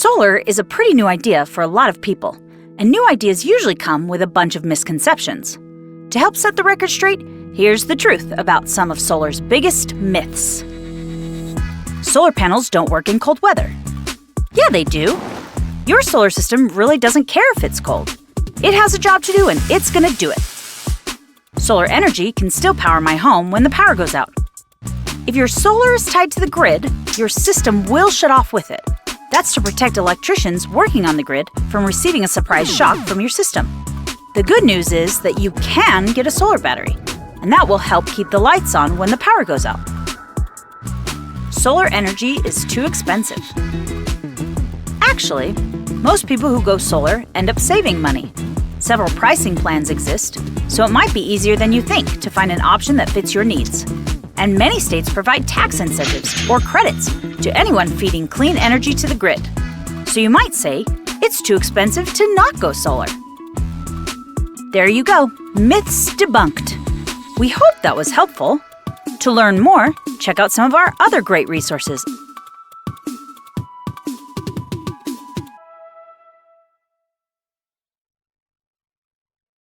Solar is a pretty new idea for a lot of people, and new ideas usually come with a bunch of misconceptions. To help set the record straight, here's the truth about some of solar's biggest myths. Solar panels don't work in cold weather. Yeah, they do. Your solar system really doesn't care if it's cold. It has a job to do and it's gonna do it. Solar energy can still power my home when the power goes out. If your solar is tied to the grid, your system will shut off with it. That's to protect electricians working on the grid from receiving a surprise shock from your system. The good news is that you can get a solar battery, and that will help keep the lights on when the power goes out. Solar energy is too expensive. Actually, most people who go solar end up saving money. Several pricing plans exist, so it might be easier than you think to find an option that fits your needs. And many states provide tax incentives or credits to anyone feeding clean energy to the grid. So you might say, it's too expensive to not go solar. There you go, myths debunked. We hope that was helpful. To learn more, check out some of our other great resources